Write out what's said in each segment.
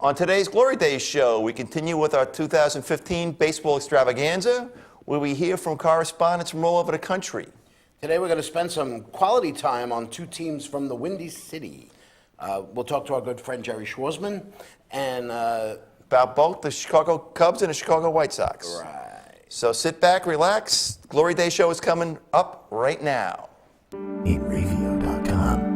On today's Glory Days show, we continue with our 2015 baseball extravaganza, where we hear from correspondents from all over the country. Today we're going to spend some quality time on two teams from the Windy City. We'll talk to our good friend Jerry Schwarzman and about both the Chicago Cubs and the Chicago White Sox. Right. So sit back, relax. Glory Day show is coming up right now. EatReview.com.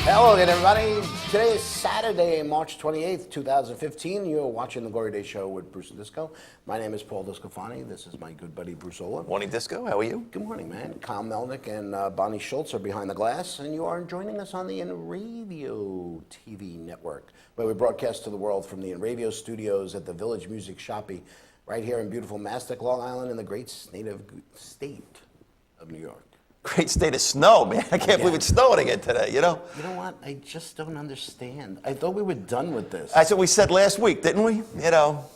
Hello again, everybody. Today is Saturday, March 28th, 2015. You're watching the Glory Day Show with Bruce and Disco. My name is Paul Discofani. This is my good buddy, Bruce Ola. Morning, Disco. How are you? Good morning, man. Kyle Melnick and Bonnie Schultz are behind the glass, and you are joining us on the InRavio TV network, where we broadcast to the world from the InRavio studios at the Village Music Shoppy, right here in beautiful Mastic, Long Island, in the great state of New York. Great state of snow, man. I can't believe it's snowing again today, you know? You know what? I just don't understand. I thought we were done with this. That's what we said last week, didn't we? You know.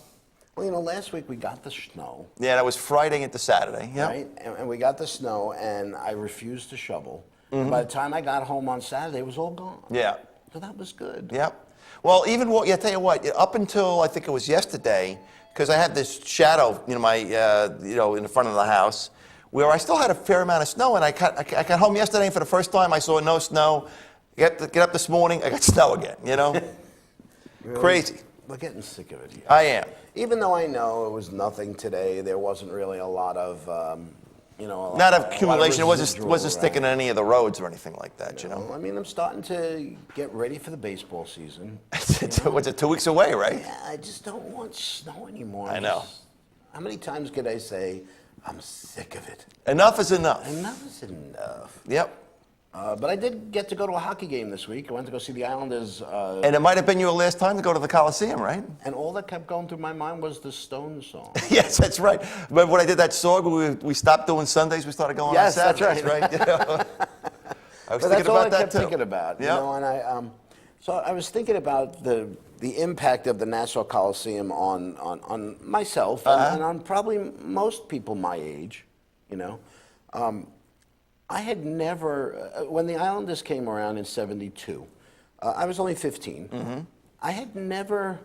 Well, you know, last week we got the snow. Yeah, that was Friday into Saturday. Yeah. Right? And we got the snow, and I refused to shovel. And by the time I got home on Saturday, it was all gone. Yeah. So that was good. Yep. Well, even I tell you what, up until I think it was yesterday, because I had this shadow, in the front of the house, where I still had a fair amount of snow, and I got home yesterday, and for the first time I saw no snow. Get up this morning, I got snow again, you know? Really? Crazy. We're getting sick of it here. I am. Even though I know it was nothing today, there wasn't really a lot of, Not of accumulation. It wasn't right? sticking to any of the roads or anything like that, you know? Well, I mean, I'm starting to get ready for the baseball season. What's it, 2 weeks away, right? Yeah, I just don't want snow anymore. I know. How many times could I say, I'm sick of it? Enough is enough. Enough is enough. Yep. But I did get to go to a hockey game this week. I went to go see the Islanders. And it might have been your last time to go to the Coliseum, right? And all that kept going through my mind was the Stones song. Yes, that's right. Remember when I did that song? We stopped doing Sundays, we started going on Saturdays, right? You know? I was thinking That's all about I that kept too. thinking about. Yep. You know, and so I was thinking about the impact of the Nassau Coliseum on myself and on probably most people my age. You know, I had never, when the Islanders came around in '72, I was only 15. Mm-hmm. I had never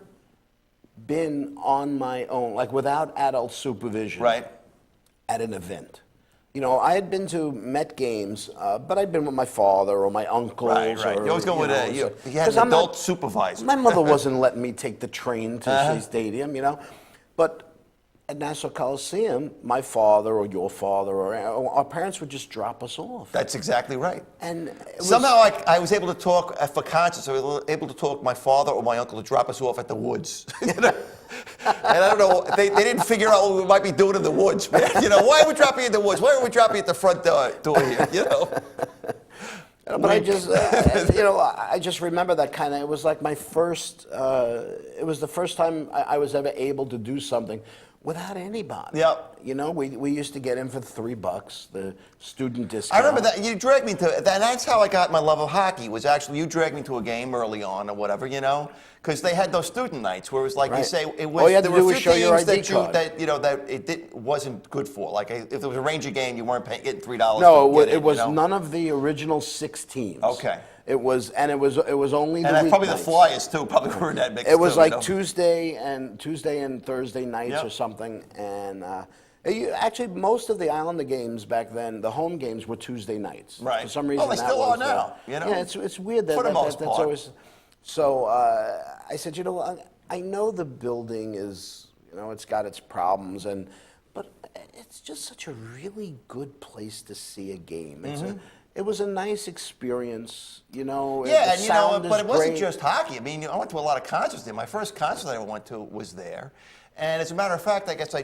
been on my own, like without adult supervision, Right. at an event. You know, I had been to Met games, but I'd been with my father or my uncles. Right. Or, You always go with you had an adult supervisor. My mother wasn't letting me take the train to Shea Stadium, you know. But at Nassau Coliseum, my father or your father or our parents would just drop us off. That's exactly right. And somehow I was able to talk for conscience. I was able to talk my father or my uncle to drop us off at the woods. You know? And I don't know, they didn't figure out what we might be doing in the woods, man. You know, why are we dropping you in the woods? Why are we dropping you at the front door here? You know. But I just, I just remember that kind of. It was like my first. It was the first time I was ever able to do something without anybody. Yep. You know, we used to get in for $3, the student discount. I remember that you dragged me to that. That's how I got my love of hockey. Was actually you dragged me to a game early on or whatever, you know, because they had those student nights where it was like you say it was. All you had there to do were was a few show your teams ID card. that it wasn't good for. Like if there was a Ranger game, you weren't getting $3. No, it was you know? none of the original 6 teams. Okay. It was only the and probably the weeknights. Flyers too. Probably were in that mix. It was too, like you know? Tuesday and Thursday nights Yep. or something, and actually most of the Islander games back then, the home games were Tuesday nights. Right. For some reason, Well, they that still was, are now. You know. Yeah, it's weird that For the most that's part. always. So I said, I know the building is, it's got its problems, but it's just such a really good place to see a game. It was a nice experience, you know. Yeah, the and you know, sound but is it wasn't great. just hockey. I mean, I went to a lot of concerts there. My first concert I ever went to was there. And as a matter of fact, I guess I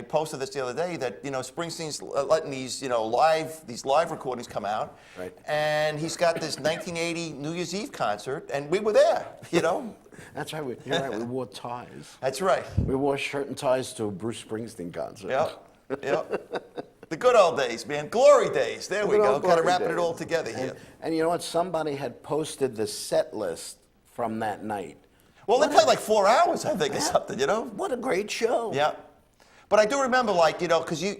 posted this the other day that, you know, Springsteen's letting these, you know, live recordings come out. Right. And he's got this 1980 New Year's Eve concert, and we were there, you know. That's right. You're right. We wore ties. That's right. We wore shirt and ties to a Bruce Springsteen concert. Yep. The good old days, man. Glory days. There we good go. old Kind of glory wrapping it days. all together here. And you know what? Somebody had posted the set list from that night. Well, they played like 4 hours, I think, or something, you know? What a great show. Yeah. But I do remember, like, you know, because, I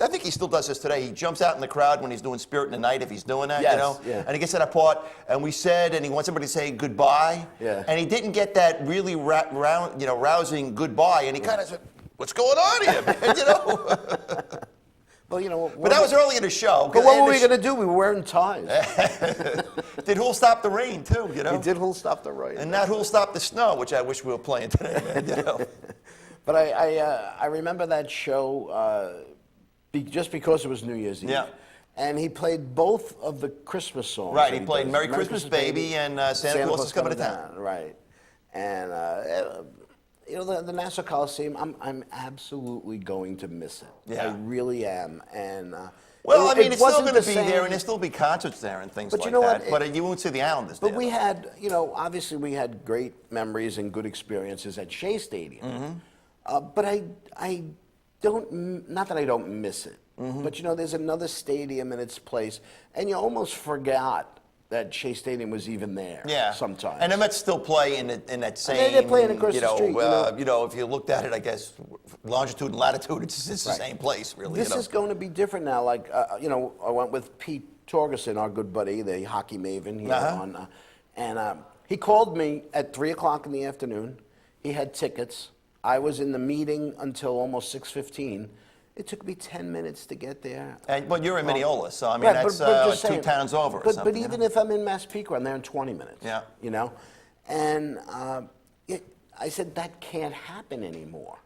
think he still does this today. He jumps out in the crowd when he's doing Spirit in the Night, if he's doing that, Yes, you know? yeah. And he gets to that part, and he wants everybody to say goodbye. Yeah. And he didn't get that really rousing goodbye, and he kind of said, what's going on here, man, you know? Well, you know. But that was early in the show. But what were we going to do? We were wearing ties. Did Who'll Stop the Rain, too, you know? He did Who'll Stop the Rain. And not Who'll Stop the Snow, which I wish we were playing today, man, you know? But I remember that show just because it was New Year's Eve. Yeah. And he played both of the Christmas songs. Right, that he played does. Merry Christmas, Baby and Santa Claus is Coming to Town. Right. And, you know, the Nassau Coliseum, I'm absolutely going to miss it. Yeah. I really am. And Well, I mean, it it's still wasn't going to the be same- there, and there'll still be concerts there and things But like you know that. what? But you won't see the Islanders But there. we had, you know, obviously we had great memories and good experiences at Shea Stadium. But I don't, not that I don't miss it, but you know, there's another stadium in its place, and you almost forgot that Shea Stadium was even there. Yeah. Sometimes. And the Mets still play in that same. they're playing across the street, You know, if you looked at it, I guess longitude and latitude, it's the same place, really. This you know? is going to be different now. Like, you know, I went with Pete Torgerson, our good buddy, the hockey maven here on, and he called me at 3:00 in the afternoon. He had tickets. I was in the meeting until almost 6:15. It took me 10 minutes to get there. But you're in Mineola, so I mean, Right, that's but just two saying, towns over. Or But something, even you know? if I'm in Massapequa, I'm there in 20 minutes. Yeah. You know, and I said that can't happen anymore.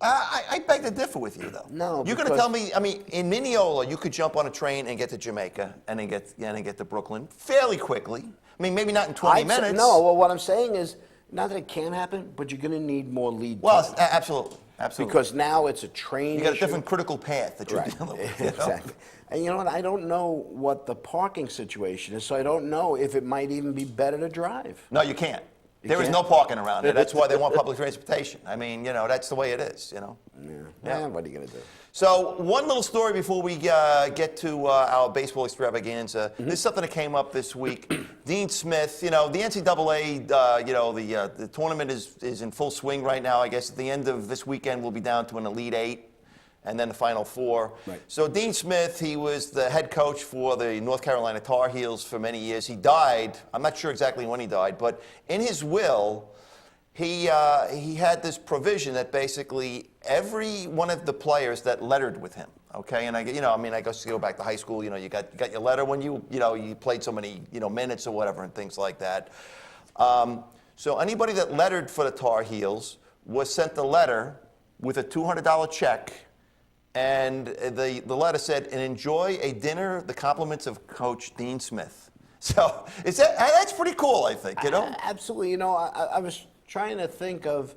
I beg to differ with you, though. No, you're going to because- tell me. I mean, in Mineola, you could jump on a train and get to Jamaica, and then get to Brooklyn fairly quickly. I mean, maybe not in 20 minutes. No, well, what I'm saying is, not that it can't happen, but you're going to need more lead Well, time. absolutely. Because now it's a train You got a issue. different critical path that you're Right. dealing with. You know? Exactly. And you know what? I don't know what the parking situation is, so I don't know if it might even be better to drive. No, you can't. You There is can't? no parking around there. That's why they want public transportation. I mean, you know, that's the way it is, you know. Yeah. What are you going to do? So one little story before we get to our baseball extravaganza. This is something that came up this week. Dean Smith, you know, the NCAA, you know, the tournament is in full swing right now. I guess at the end of this weekend, we'll be down to an Elite Eight and then the Final Four. Right. So Dean Smith, he was the head coach for the North Carolina Tar Heels for many years. He died. I'm not sure exactly when he died, but in his will, he had this provision that basically every one of the players that lettered with him, okay, and I guess you go back to high school, you know, you got your letter when you played so many, minutes or whatever and things like that. So anybody that lettered for the Tar Heels was sent a letter with a $200 check, and the letter said, "And enjoy a dinner, the compliments of Coach Dean Smith." So that's pretty cool, I think, you know. Absolutely. You know, I was trying to think of,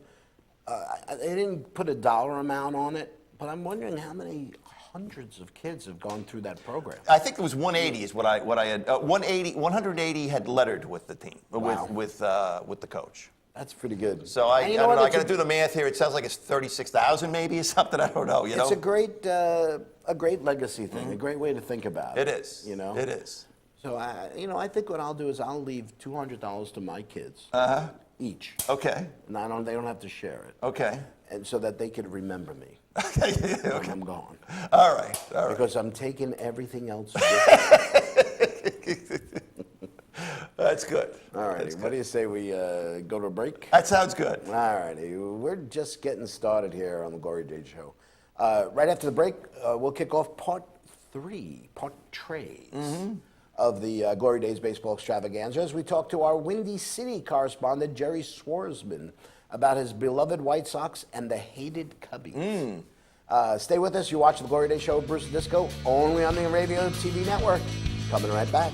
they didn't put a dollar amount on it, but I'm wondering how many hundreds of kids have gone through that program. I think it was 180 is what I had. 180 had lettered with the team, Wow. with the coach. That's pretty good. So I And don't know. I it's got to do the math here. It sounds like it's 36,000 maybe or something. I don't know. You know. It's a great legacy thing, a great way to think about it. It is. You know. It is. So I think what I'll do is I'll leave $200 to my kids each. Okay. And they don't have to share it. Okay. And so that they could remember me Okay. when Okay. I'm gone. All right. All right. Because I'm taking everything else with me. That's good. All righty. What do you say we go to a break? That sounds good. All righty. We're just getting started here on the Glory Days Show. Right after the break, we'll kick off part trays of the Glory Days Baseball Extravaganza as we talk to our Windy City correspondent, Jerry Swarsman. about his beloved White Sox and the hated Cubbies. Stay with us. You watch the Glory Days Show with Bruce and Disco, only on the Radio TV Network. Coming right back.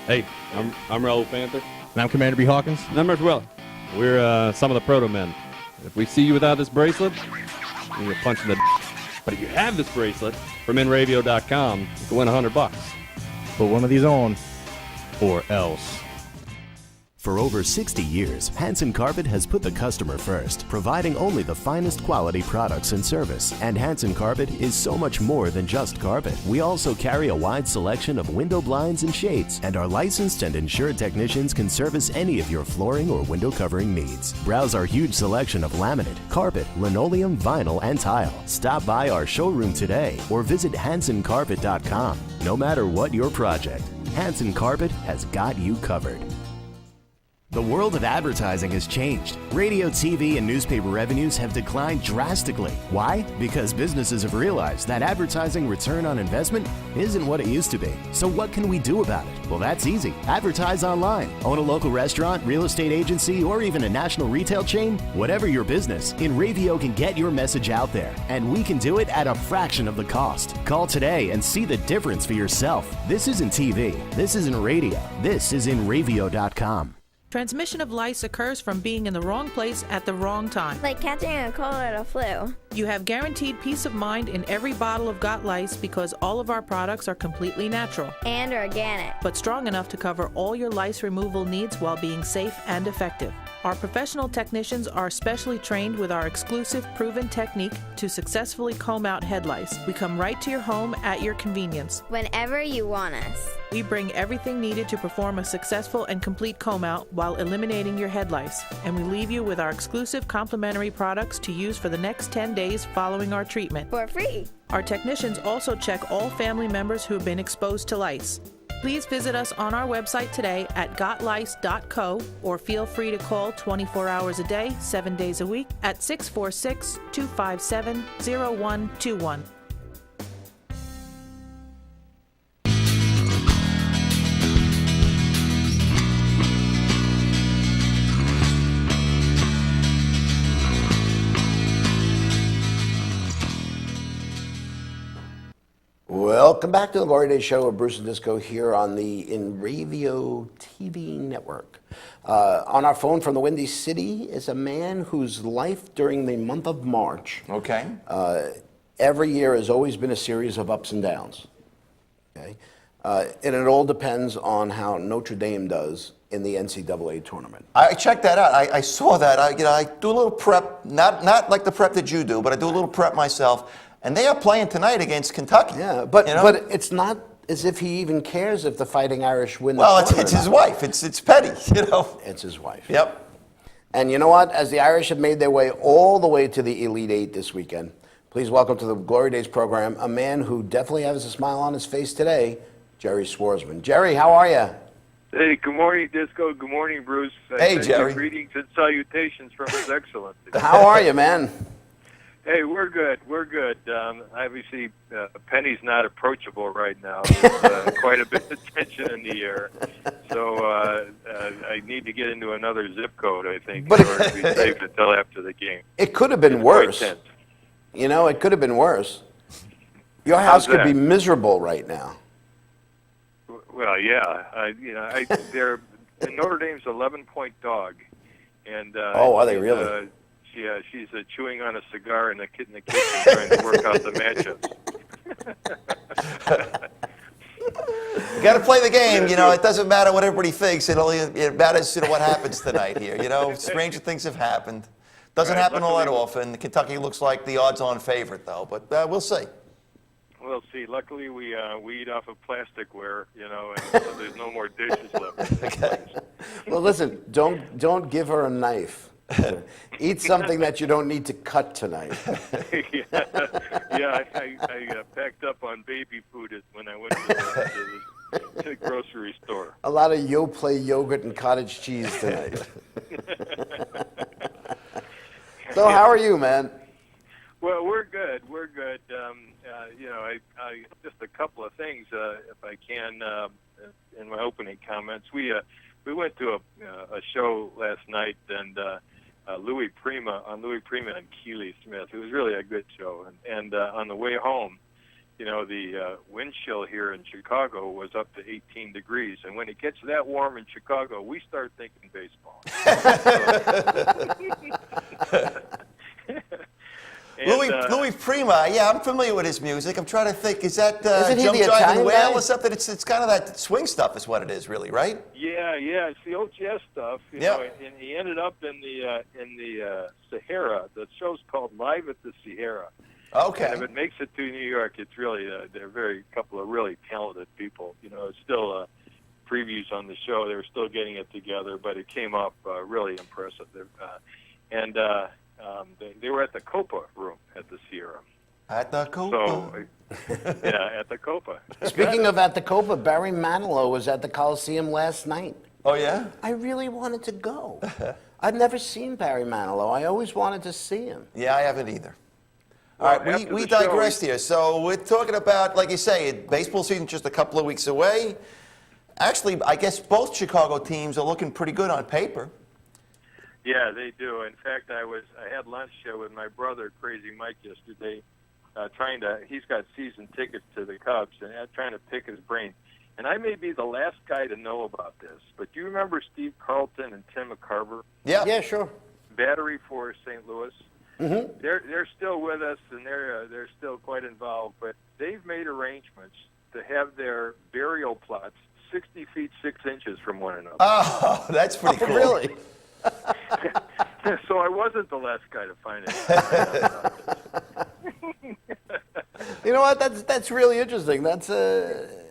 Hey, I'm Raoul Panther. And I'm Commander B. Hawkins. And I'm Russ Weller. We're some of the proto men. If we see you without this bracelet, you get punched in the But if you have this bracelet from InRadio.com, you can win $100. Put one of these on, or else. For over 60 years, Hanson Carpet has put the customer first, providing only the finest quality products and service. And Hanson Carpet is so much more than just carpet. We also carry a wide selection of window blinds and shades, and our licensed and insured technicians can service any of your flooring or window covering needs. Browse our huge selection of laminate, carpet, linoleum, vinyl, and tile. Stop by our showroom today or visit HansonCarpet.com. No matter what your project, Hanson Carpet has got you covered. The world of advertising has changed. Radio, TV, and newspaper revenues have declined drastically. Why? Because businesses have realized that advertising return on investment isn't what it used to be. So what can we do about it? Well, that's easy. Advertise online. Own a local restaurant, real estate agency, or even a national retail chain? Whatever your business, InRavio can get your message out there. And we can do it at a fraction of the cost. Call today and see the difference for yourself. This isn't TV. This isn't radio. This is InRavio.com. Transmission of lice occurs from being in the wrong place at the wrong time. Like catching a cold or a flu. You have guaranteed peace of mind in every bottle of Got Lice because all of our products are completely natural. And organic. But strong enough to cover all your lice removal needs while being safe and effective. Our professional technicians are specially trained with our exclusive proven technique to successfully comb out head lice. We come right to your home at your convenience. Whenever you want us. We bring everything needed to perform a successful and complete comb out while eliminating your head lice. And we leave you with our exclusive complimentary products to use for the next 10 days following our treatment. For free. Our technicians also check all family members who have been exposed to lice. Please visit us on our website today at gotlice.co or feel free to call 24 hours a day, 7 days a week at 646-257-0121. Welcome back to the Glory Days Show with Bruce and Disco here on the InRavio TV Network. On our phone from the Windy City is a man whose life during the month of March, every year has always been a series of ups and downs. Okay, and it all depends on how Notre Dame does in the NCAA tournament. I checked that out. I saw that. I do a little prep, not like the prep that you do, but I do a little prep myself. And they are playing tonight against Kentucky. Yeah, but it's not as if he even cares if the Fighting Irish win the tournament. Well, it's his wife. It's petty, It's his wife. Yep. And you know what? As the Irish have made their way all the way to the Elite Eight this weekend, please welcome to the Glory Days program a man who definitely has a smile on his face today, Jerry Swarsman. Jerry, how are you? Hey, good morning, Disco. Good morning, Bruce. Hey, Jerry. Greetings and salutations from His Excellency. How are you, man? Hey, we're good. We're good. Obviously, Penny's not approachable right now. There's quite a bit of tension in the air. So I need to get into another zip code, I think, in order to be safe until after the game. It could have been It's quite worse. tense. You know, it could have been worse. Your How's house could be that? miserable right now. Well, yeah. They're Notre Dame's 11-point dog, and Oh, are they really? She's chewing on a cigar in the kitchen trying to work out the matchups. You got to play the game. You know, it doesn't matter what everybody thinks. It matters, what happens tonight here. You know, stranger things have happened. Doesn't Right, happen all that luckily- often. Kentucky looks like the odds-on favorite, though. But we'll see. We'll see. Luckily, we eat off of plasticware, and so there's no more dishes left. Okay. Well, listen, don't give her a knife. Eat something that you don't need to cut tonight. Yeah, I packed up on baby food when I went to the grocery store. A lot of Yoplait yogurt and cottage cheese tonight. So how are you, man? Well, we're good. We're good. I just a couple of things, if I can, in my opening comments. We went to a show last night, and Louis Prima and Keely Smith. It was really a good show. And on the way home, the wind chill here in Chicago was up to 18 degrees. And when it gets that warm in Chicago, we start thinking baseball. Louis Prima, yeah, I'm familiar with his music. I'm trying to think, is that Isn't he Jump the Drive Italian and Whale guy? or something? It's kind of that swing stuff is what it is, really, right? Yeah, it's the old jazz stuff. You Yeah. know, and he ended up in the Sahara. The show's called Live at the Sahara. Okay. And if it makes it to New York, it's really they're very couple of really talented people. It's still previews on the show. They're still getting it together, but it came up really impressive. They were at the Copa room at the Sierra. At the Copa. So, yeah, at the Copa. Speaking of at the Copa, Barry Manilow was at the Coliseum last night. Oh, yeah? I really wanted to go. I've never seen Barry Manilow. I always wanted to see him. Yeah, I haven't either. Well, All right, after we the show, digressed here. So we're talking about, like you say, baseball season just a couple of weeks away. Actually, I guess both Chicago teams are looking pretty good on paper. Yeah, they do. In fact, I had lunch with my brother, Crazy Mike, yesterday, he's got season tickets to the Cubs, and trying to pick his brain. And I may be the last guy to know about this, but do you remember Steve Carlton and Tim McCarver? Yeah. Yeah, sure. Battery for St. Louis. Mm-hmm. They're still with us, and they're still quite involved, but they've made arrangements to have their burial plots 60 feet 6 inches from one another. Oh, that's pretty cool. Really? So I wasn't the last guy to find it. You know what? That's really interesting. That's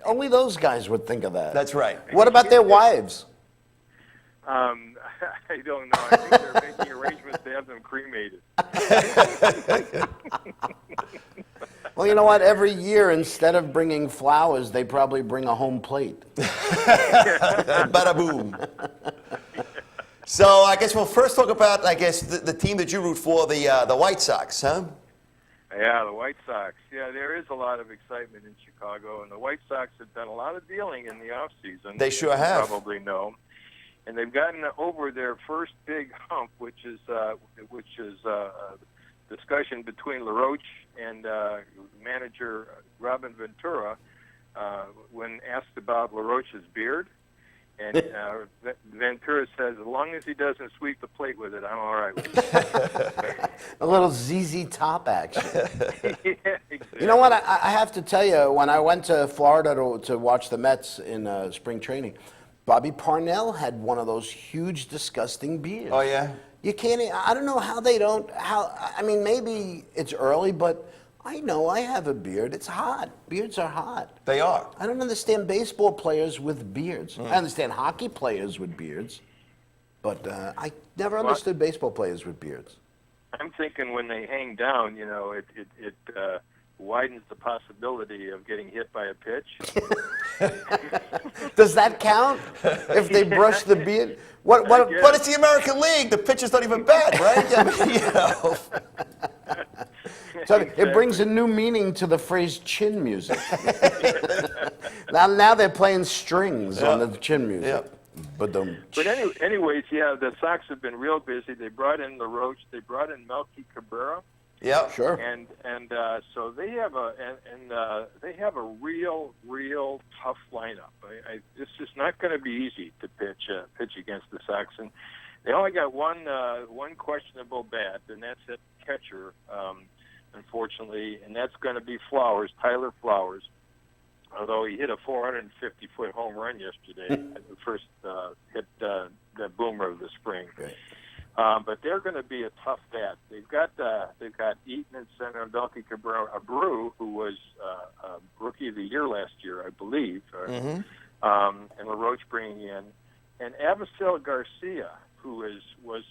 only those guys would think of that. That's right. What about their wives? I don't know. I think they're making arrangements to have them cremated. Well, you know what? Every year, instead of bringing flowers, they probably bring a home plate. Bada boom. So I guess we'll first talk about, the team that you root for, the White Sox, huh? Yeah, the White Sox. Yeah, there is a lot of excitement in Chicago, and the White Sox have done a lot of dealing in the offseason. They sure as you have. probably know. And they've gotten over their first big hump, which is discussion between LaRoche and manager Robin Ventura when asked about LaRoche's beard. And Ventura says, as long as he doesn't sweep the plate with it, I'm all right with it. A little ZZ Top action. Yeah, exactly. You know what? I have to tell you, when I went to Florida to watch the Mets in spring training, Bobby Parnell had one of those huge, disgusting beards. Oh, yeah? You can't. I don't know how they don't. I mean, maybe it's early, but I know I have a beard. It's hot. Beards are hot. They are. I don't understand baseball players with beards. I understand hockey players with beards, but I never understood baseball players with beards. I'm thinking when they hang down, it widens the possibility of getting hit by a pitch. Does that count? If they brush the beard? What? But it's the American League. The pitchers don't even bat, right? I mean, So it brings a new meaning to the phrase chin music. Now they're playing strings on the chin music. Yep. But anyways, yeah, the Sox have been real busy. They brought in LaRoche. They brought in Melky Cabrera. Yep. Sure. And so they have they have a real tough lineup. It's just not going to be easy to pitch against the Sox. And they only got one questionable bat, and that's at catcher, unfortunately, and that's going to be Tyler Flowers. Although he hit a 450-foot home run yesterday, the first hit the boomer of the spring. Right. But they're going to be a tough bat. They've got Eaton and center, Melky Cabrera, Abreu, who was Rookie of the Year last year, I believe, and LaRoche bringing in, and Avisail Garcia, who was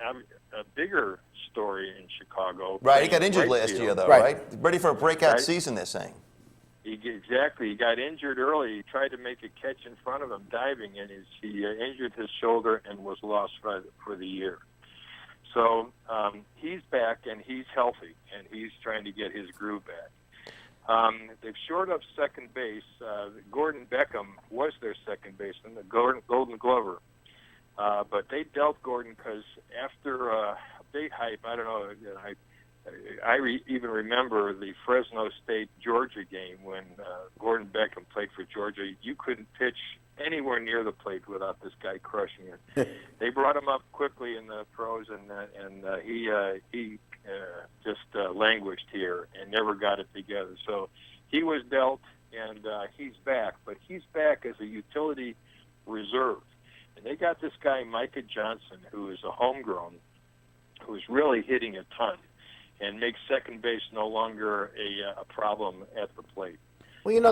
a bigger story in Chicago. Right, he got injured last year, though, right? Ready for a breakout season, they're saying. Exactly. He got injured early. He tried to make a catch in front of him diving, and he injured his shoulder and was lost for the year. So he's back, and he's healthy, and he's trying to get his groove back. They've shored up second base. Gordon Beckham was their second baseman, the Golden Glover. But they dealt Gordon because after a big hype, I don't know, even remember the Fresno State Georgia game when Gordon Beckham played for Georgia. You couldn't pitch anywhere near the plate without this guy crushing it. They brought him up quickly in the pros, and he just languished here and never got it together. So he was dealt, and he's back. But he's back as a utility reserve. And they got this guy, Micah Johnson, who is a homegrown, who's really hitting a ton and makes second base no longer a problem at the plate. Well, you know,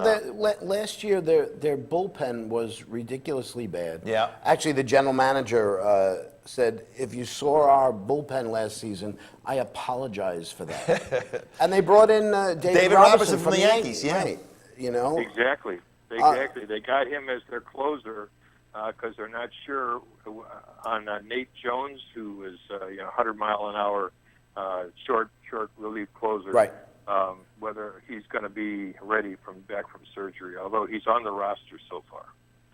last year their bullpen was ridiculously bad. Yeah. Actually, the general manager said, if you saw our bullpen last season, I apologize for that. And they brought in David Robertson from the Yankees. Yeah. Right, you know? Exactly. They got him as their closer because they're not sure on Nate Jones, who is 100-mile-an-hour short relief closer. Right. Whether he's going to be ready back from surgery, although he's on the roster so far.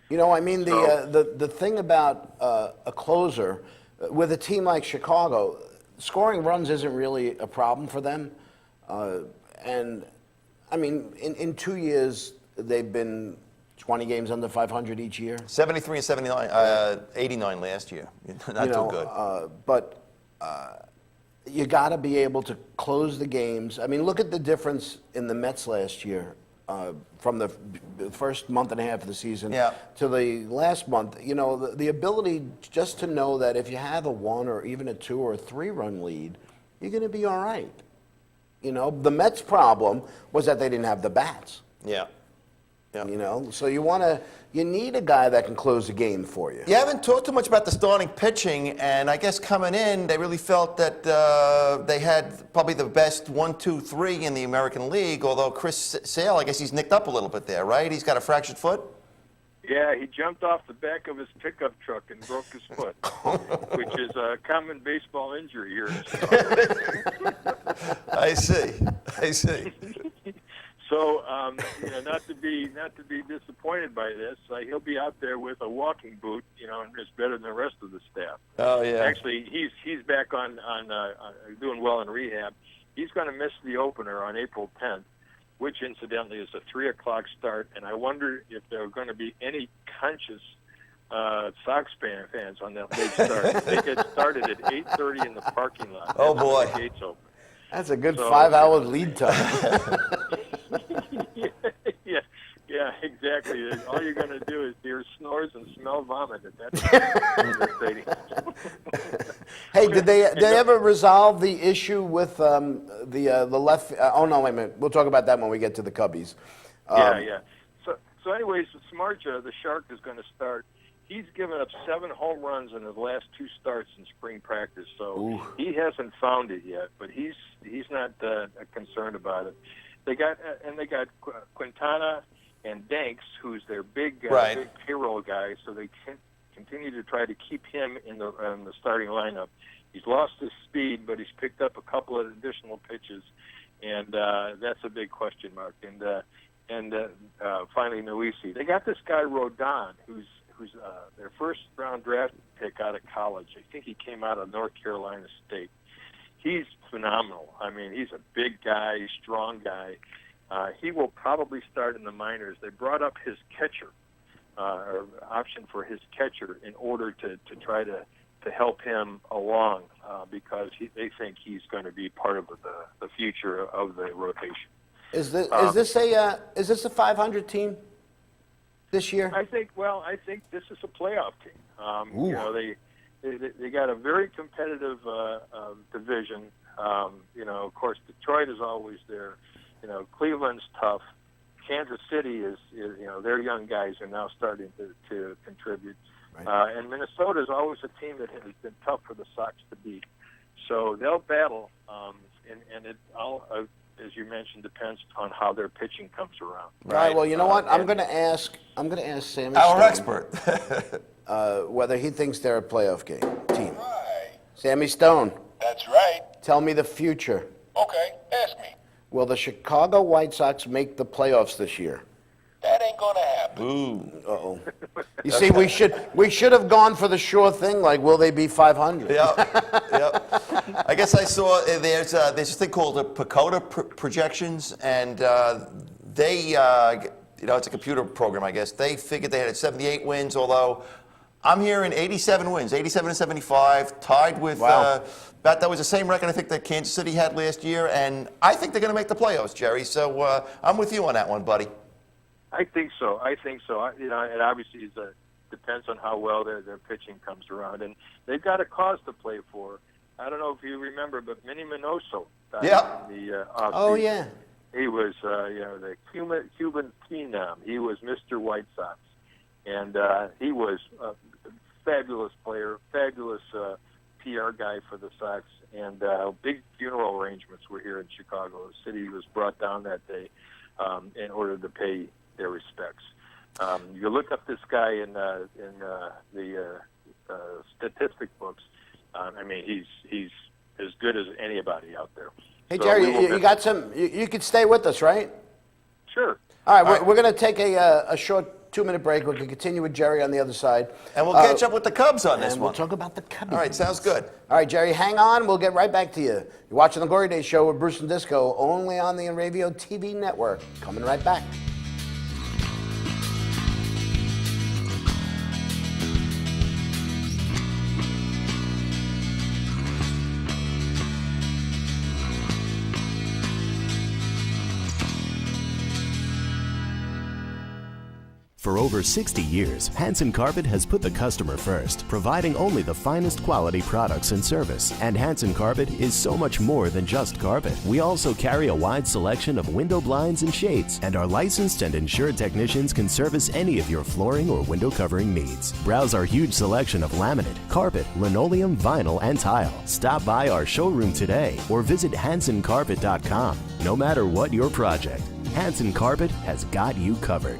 You know, I mean, the thing about a closer with a team like Chicago, scoring runs isn't really a problem for them. And I mean, in 2 years they've been 20 games under 500 each year. 73 and 79, 89 last year. Not too good. But you got to be able to close the games. I mean, look at the difference in the Mets last year from the first month and a half of the season to the last month. You know, the ability just to know that if you have a 1 or even a 2 or a 3-run lead, you're going to be all right. You know, the Mets' problem was that they didn't have the bats. Yeah. Yeah. You know, so you need a guy that can close the game for you. You haven't talked too much about the starting pitching, and I guess coming in, they really felt that they had probably the best 1, 2, 3 in the American League, although Chris Sale, I guess he's nicked up a little bit there, right? He's got a fractured foot? Yeah, he jumped off the back of his pickup truck and broke his foot, which is a common baseball injury here in Chicago. I see. So, not to be disappointed by this, he'll be out there with a walking boot, and it's better than the rest of the staff. Oh yeah. Actually, he's back on doing well in rehab. He's going to miss the opener on April 10th, which incidentally is a 3:00 start. And I wonder if there are going to be any conscious Sox fans on that late start. They get started at 8:30 in the parking lot. Oh boy. The gates open. That's a good 5-hour lead time. Yeah, exactly. All you're going to do is hear snores and smell vomit at that stadium. Hey, did they ever resolve the issue with the left? Oh no, wait a minute. We'll talk about that when we get to the Cubbies. Yeah. So anyways, Smarja, the Shark, is going to start. He's given up 7 home runs in his last 2 starts in spring practice, so he hasn't found it yet. But he's not concerned about it. They got Quintana and Danks, who's their big payroll guy, so they continue to try to keep him in the starting lineup. He's lost his speed, but he's picked up a couple of additional pitches, and that's a big question mark. And finally, Noisi. They got this guy Rodon, who's their first round draft pick out of college. I think he came out of North Carolina State. He's phenomenal. I mean, he's a big guy, strong guy. He will probably start in the minors. They brought up his catcher, or option for his catcher, in order to try to help him along because they think he's going to be part of the future of the rotation. Is this a 500 team this year? I think this is a playoff team. You know, they got a very competitive division. You know, of course, Detroit is always there. You know, Cleveland's tough. Kansas City is you know, their young guys are now starting to contribute. Right. And Minnesota is always a team that has been tough for the Sox to beat. So they'll battle, and it all, as you mentioned, depends on how their pitching comes around. Right. All right. Well, you know what? I'm going to ask Sammy Our Stone, expert. whether he thinks they're a playoff team. Right. Sammy Stone, That's right. tell me the future. Okay, ask me. Will the Chicago White Sox make the playoffs this year? That ain't gonna happen. Ooh. Uh-oh. You see, we should have gone for the sure thing, like, will they be 500? Yep. I guess I saw there's this thing called the Pacoda projections, and they, you know, it's a computer program, I guess. They figured they had 78 wins, although I'm hearing 87 wins, 87 and 75, tied with, Wow. that was the same record I think that Kansas City had last year, and I think they're going to make the playoffs, Jerry. So I'm with you on that one, buddy. I think so. You know, it obviously depends on how well their pitching comes around, and they've got a cause to play for. I don't know if you remember, but Minnie Minoso. Yeah. In the off Oh, season. yeah. He was, you know, the Cuban phenom. He was Mr. White Sox, and he was a fabulous player, fabulous PR guy for the Sox, and big funeral arrangements were here in Chicago. The city was brought down that day in order to pay their respects. You look up this guy in the statistic books. I mean, he's as good as anybody out there. Hey, So Jerry, we will you miss got him. some. You could stay with us, right? Sure. All right, we're going to take a short 2-minute break. We can continue with Jerry on the other side. And we'll catch up with the Cubs on this And one. we'll talk about the Cubs. All right, sounds good. All right, Jerry, hang on. We'll get right back to you. You're watching The Glory Days Show with Bruce and Disco, only on the Radio TV network. Coming right back. For over 60 years, Hanson Carpet has put the customer first, providing only the finest quality products and service. And Hanson Carpet is so much more than just carpet. We also carry a wide selection of window blinds and shades, and our licensed and insured technicians can service any of your flooring or window covering needs. Browse our huge selection of laminate, carpet, linoleum, vinyl, and tile. Stop by our showroom today or visit hansoncarpet.com. No matter what your project, Hanson Carpet has got you covered.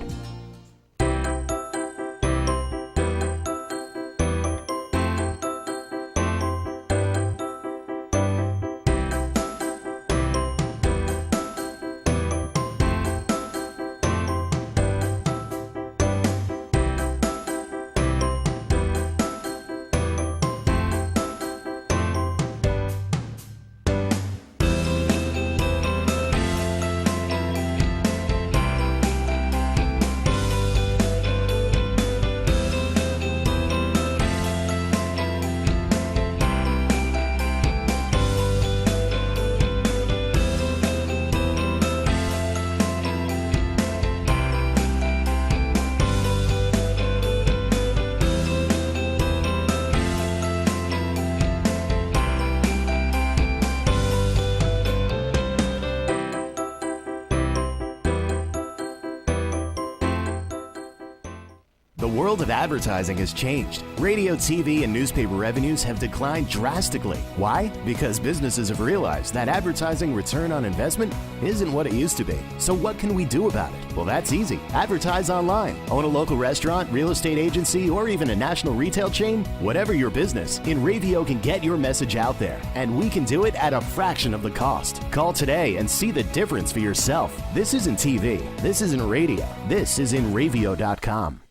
world of advertising has changed. Radio, TV, and newspaper revenues have declined drastically. Why? Because businesses have realized that advertising return on investment isn't what it used to be. So what can we do about it? Well, that's easy. Advertise online. Own a local restaurant, real estate agency, or even a national retail chain? Whatever your business, InRavio can get your message out there. And we can do it at a fraction of the cost. Call today and see the difference for yourself. This isn't TV. This isn't radio. This is InRavio.com.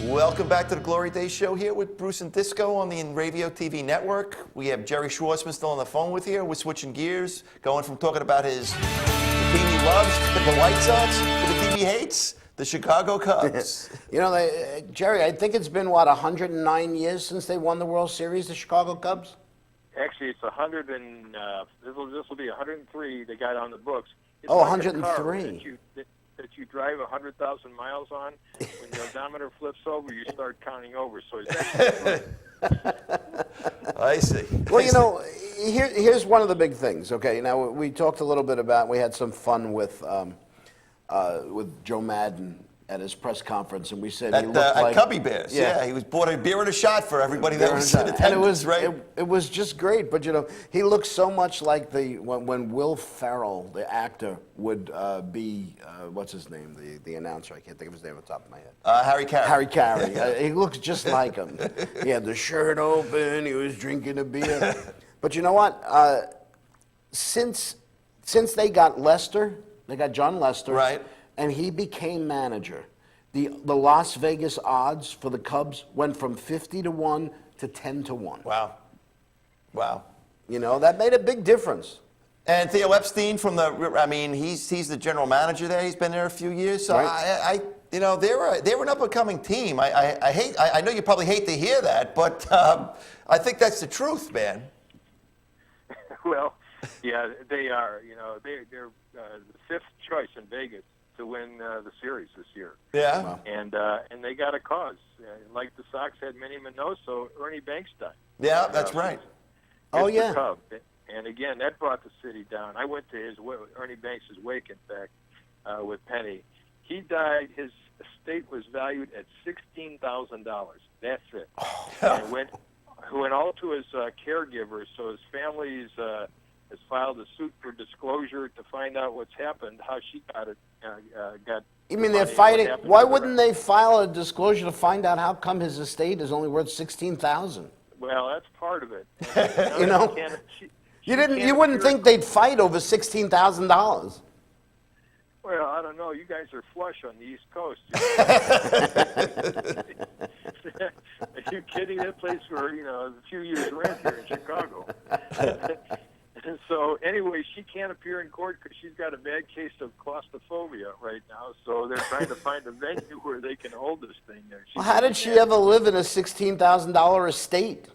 Welcome back to the Glory Days Show here with Bruce and Disco on the InRavio TV network. We have Jerry Schwartzman still on the phone with you. We're switching gears, going from talking about the team he loves, the White Sox, to the team he hates, the Chicago Cubs. Jerry, I think it's been, 109 years since they won the World Series, the Chicago Cubs? Actually, it's 100 and this will be 103 they got on the books. It's Oh, like a 103. car that you drive 100,000 miles on. When the odometer flips over, you start counting over. So it's actually I see. Well, here's one of the big things. Okay, now we talked a little bit about. We had some fun with Joe Madden at his press conference, and we said he looked at like Cubby Bears. Yeah, he was bought a beer and a shot for everybody that was in attendance. And it was right. It was just great. But he looked so much like when Will Ferrell, the actor, would be what's his name, the announcer. I can't think of his name off the top of my head. Harry Carey. Harry Carey. He looks just like him. He had the shirt open. He was drinking a beer. But you know what? Since they got Lester, they got John Lester. Right. And he became manager. The Las Vegas odds for the Cubs went from 50-1 to 10-1. Wow. That made a big difference. And Theo Epstein he's the general manager there. He's been there a few years. So Right. they're an up-and-coming team. I know you probably hate to hear that, but I think that's the truth, man. well, yeah, they are. They're the fifth choice in Vegas to win the series this year. Yeah. Wow. And they got a cause. Like the Sox had Manny Minoso, Ernie Banks died. Yeah, that's right. Oh, Mr. yeah. Cub. And again, that brought the city down. I went to Ernie Banks' wake, in fact, with Penny. He died. His estate was valued at $16,000. That's it. And went all to his caregivers. So his family's has filed a suit for disclosure to find out what's happened, how she got it. You mean they're fighting? Why wouldn't they file a disclosure to find out how come his estate is only worth $16,000? Well, that's part of it. You wouldn't think they'd fight over $16,000. Well, I don't know. You guys are flush on the East Coast. Are you kidding? That place for a few years rent here in Chicago. And so anyway, she can't appear in court because she's got a bad case of claustrophobia right now. So they're trying to find a venue where they can hold this thing there. Well, how did she ever live in a $16,000 estate?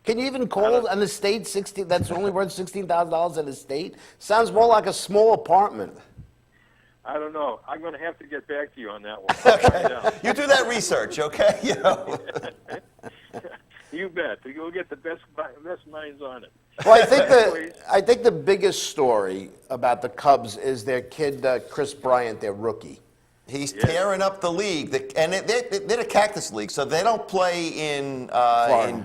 Can you even call an estate that's only worth $16,000 an estate? Sounds more like a small apartment. I don't know. I'm going to have to get back to you on that one. Okay. You do that research, okay? You bet. You'll get the best minds on it. Well, I think the biggest story about the Cubs is their kid, Chris Bryant, their rookie. He's tearing up the league, and they're a Cactus League, so they don't play in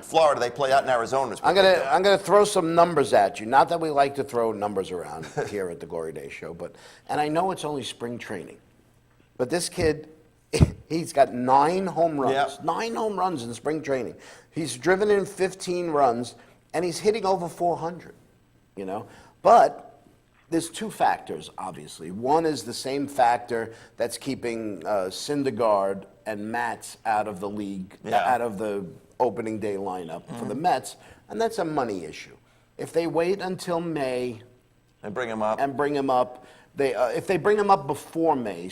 Florida. They play out in Arizona. I'm gonna throw some numbers at you. Not that we like to throw numbers around here at the Glory Day Show, and I know it's only spring training, but this kid, he's got 9 home runs. Yep. 9 home runs in spring training. He's driven in 15 runs, and he's hitting over 400. But there's 2 factors, obviously. One is the same factor that's keeping Syndergaard and Matz out of the league, out of the opening day lineup for the Mets, and that's a money issue. If they wait until May and bring him up, if they bring him up before May,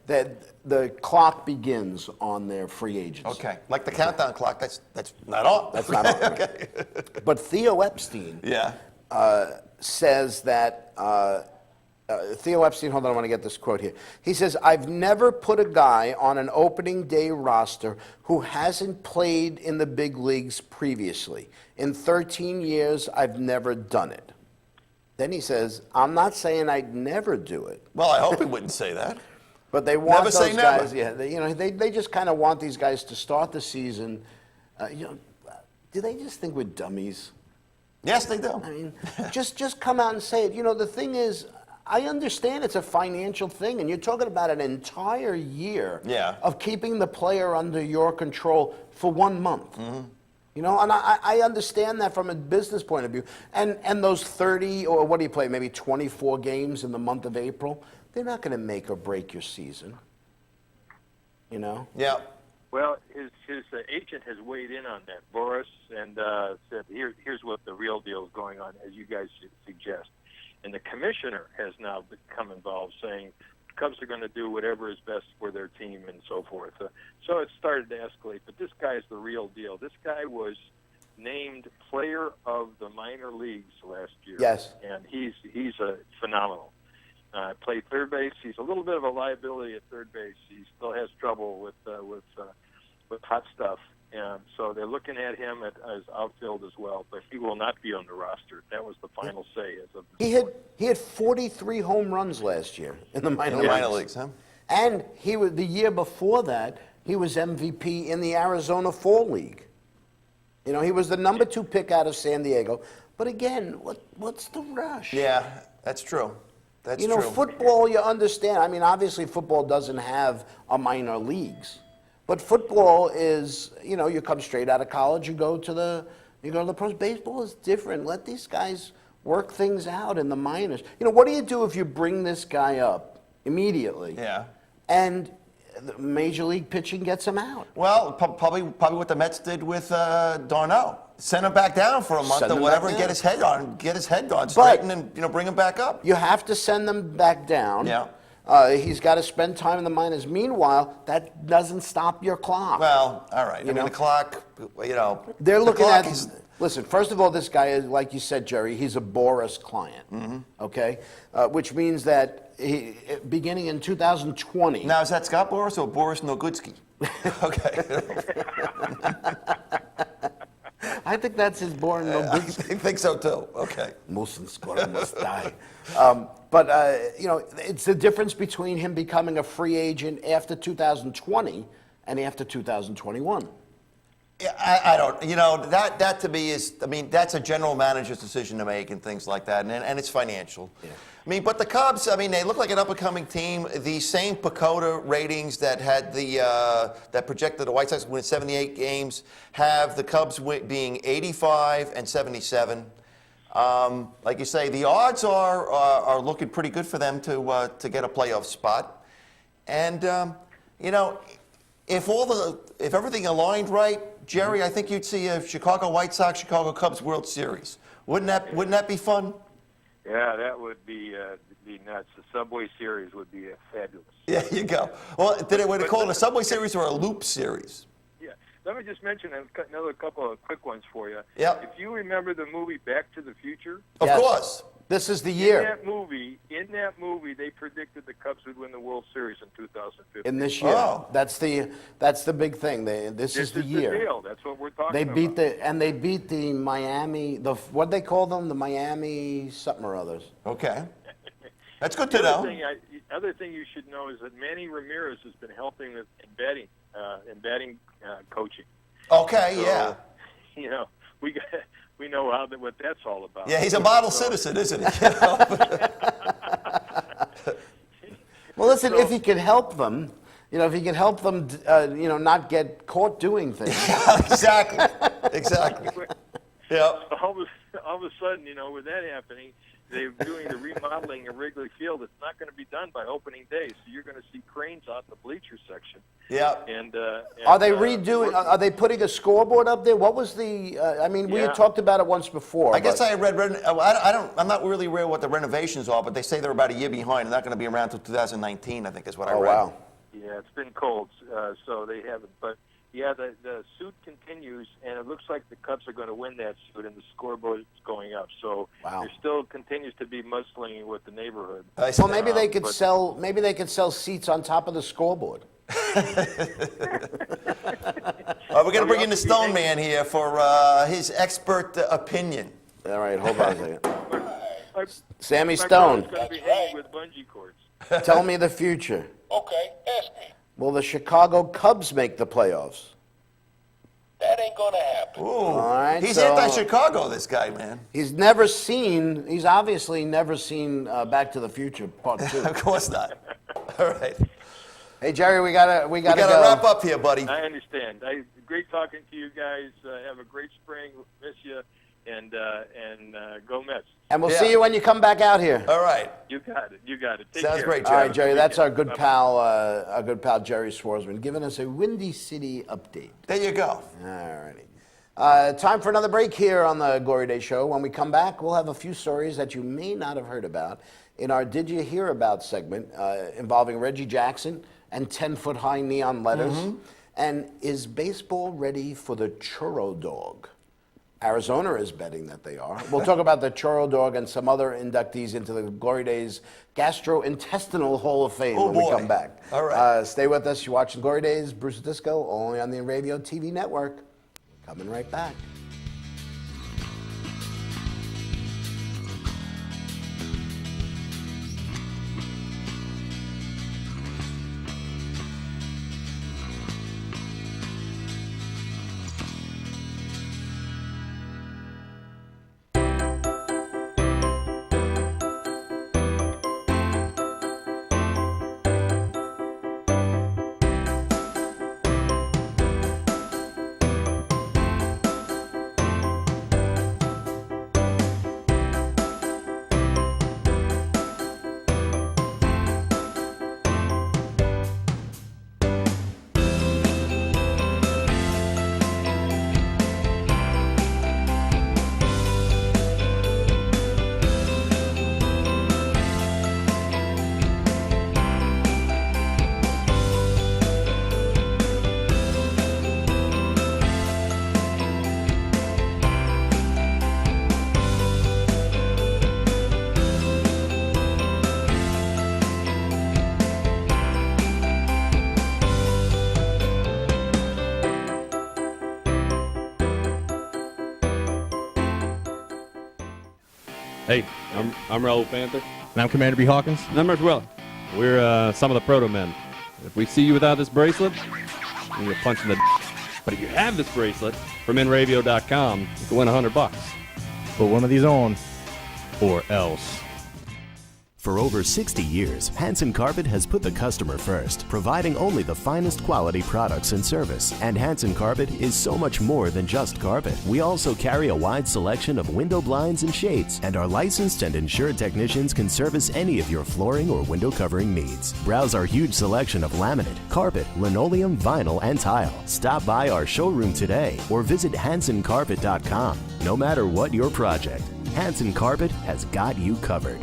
that the clock begins on their free agents. Okay, like the countdown clock. That's not on. That's not on. Okay. But Theo Epstein says that Theo Epstein, hold on, I want to get this quote here. He says, I've never put a guy on an opening day roster who hasn't played in the big leagues previously. In 13 years, I've never done it. Then he says, I'm not saying I'd never do it. Well, I hope he wouldn't say that. But they want Never say those never. guys, yeah, they just kind of want these guys to start the season. Do they just think we're dummies? Yes, they do. I mean, just come out and say it. The thing is, I understand it's a financial thing, and you're talking about an entire year of keeping the player under your control for 1 month. And I understand that from a business point of view. And those 30, or what do you play, maybe 24 games in the month of April, they're not going to make or break your season. Yeah. Well, his agent has weighed in on that, Boris, and said, here's what the real deal is going on, as you guys suggest. And the commissioner has now become involved, saying Cubs are going to do whatever is best for their team and so forth. So it started to escalate. But this guy is the real deal. This guy was named Player of the Minor Leagues last year. Yes. And he's phenomenal. Played third base. He's a little bit of a liability at third base. He still has trouble with hot stuff. And so they're looking at him as outfield as well, but he will not be on the roster. That was the final say as of this morning. He had 43 home runs last year in the minor leagues. Huh? And he was the year before that, he was MVP in the Arizona Fall League. He was the number 2 pick out of San Diego. But again, what's the rush? Yeah, that's true. That's true. Football, you understand. I mean, obviously football doesn't have a minor leagues. But football is, you come straight out of college, you go to the pros. Baseball is different. Let these guys work things out in the minors. What do you do if you bring this guy up immediately? Yeah. And the major league pitching gets him out. Well, probably what the Mets did with Darno. Send him back down for a month or whatever, and get his head gone straight, and then bring him back up. You have to send them back down. Yeah. He's got to spend time in the minors. Meanwhile, that doesn't stop your clock. Well, all right. I mean, the clock, They're looking clock at. Listen, first of all, this guy is, like you said, Jerry, he's a Boris client. Okay? Which means that beginning in 2020. Now, is that Scott Boris or Boris Nogutsky? Okay. I think that's his born I think so too. Okay. Musin Skora must die. But it's the difference between him becoming a free agent after 2020 and after 2021. Yeah, I don't. That to me is. I mean, that's a general manager's decision to make and things like that, and it's financial. Yeah. I mean, but the Cubs. I mean, they look like an up-and-coming team. The same PECOTA ratings that had that projected the White Sox win 78 games have the Cubs being 85 and 77. Like you say, the odds are looking pretty good for them to get a playoff spot, and if everything aligned right, Jerry, I think you'd see a Chicago White Sox, Chicago Cubs World Series. Wouldn't that be fun? Yeah, that would be nuts. The Subway Series would be fabulous. Yeah, you go. Well, did they call it a Subway Series or a Loop Series? Yeah. Let me just mention another couple of quick ones for you. Yep. If you remember the movie Back to the Future. Of course. This is the year. In that movie, they predicted the Cubs would win the World Series in 2015. In this year. Oh. That's the big thing. This is the year. The deal. That's what we're talking They beat about. they beat the Miami, what they call them, the Miami something or others. Okay. That's good to know. The other thing you should know is that Manny Ramirez has been helping in batting coaching. Okay, so, yeah. We know what that's all about. Yeah, he's a model citizen, isn't he? Well, listen, if he can help them, if he can help them, not get caught doing things. Exactly. Yeah. All of a sudden, with that happening, they're doing the remodeling of Wrigley Field. It's not going to be done by opening day, so you're going to see cranes out in the bleacher section. Yeah. And are they redoing? Are they putting a scoreboard up there? What was the? We had talked about it once before. I guess I read. I'm not really aware what the renovations are, but they say they're about a year behind. They're not going to be around until 2019. I think is what I read. Oh wow. Yeah, it's been cold, so they haven't. But Yeah, the suit continues, and it looks like the Cubs are going to win that suit, and the scoreboard is going up. So there still continues to be mudslinging with the neighborhood. Well, maybe they could sell. Maybe they could sell seats on top of the scoreboard. We're going to bring in the Stone Man here for his expert opinion. All right, hold on a second. Sammy My Stone, brother's going to be hanging with bungee cords. tell me the future. Okay, ask me. Will the Chicago Cubs make the playoffs? That ain't gonna happen. Ooh, All right, he's so- anti-Chicago, this guy, man. He's obviously never seen Back to the Future Part 2. Of course not. All right. Hey, Jerry, we gotta We got to go. wrap up here, buddy. I understand. Great talking to you guys. Have a great spring. Miss you, and go Mets. And we'll see you when you come back out here. All right. You got it. You got it. Take Sounds care. great, All right, Jerry. That's our good Bye-bye. pal Jerry Swarzman, giving us a Windy City update. There you go. All righty. Time for another break here on the Glory Day Show. When we come back, we'll have a few stories that you may not have heard about in our Did You Hear About segment involving Reggie Jackson and 10-foot-high neon letters. And is baseball ready for the churro dog? Arizona is betting that they are. We'll talk about the churro dog and some other inductees into the Glory Days Gastrointestinal Hall of Fame when we come back. All right. Stay with us. You're watching Glory Days, Bruce Disco, only on the Radio TV network. Coming right back. Hey, I'm Raul Panther. And I'm Commander B. Hawkins. And I'm Rich Well. We're some of the proto men. If we see you without this bracelet, you're punching the. But if you have this bracelet from InRavio.com, you can win $100. Put one of these on, or else. For over 60 years, Hanson Carpet has put the customer first, providing only the finest quality products and service. And Hanson Carpet is so much more than just carpet. We also carry a wide selection of window blinds and shades, and our licensed and insured technicians can service any of your flooring or window covering needs. Browse our huge selection of laminate, carpet, linoleum, vinyl, and tile. Stop by our showroom today or visit HansonCarpet.com. No matter what your project, Hanson Carpet has got you covered.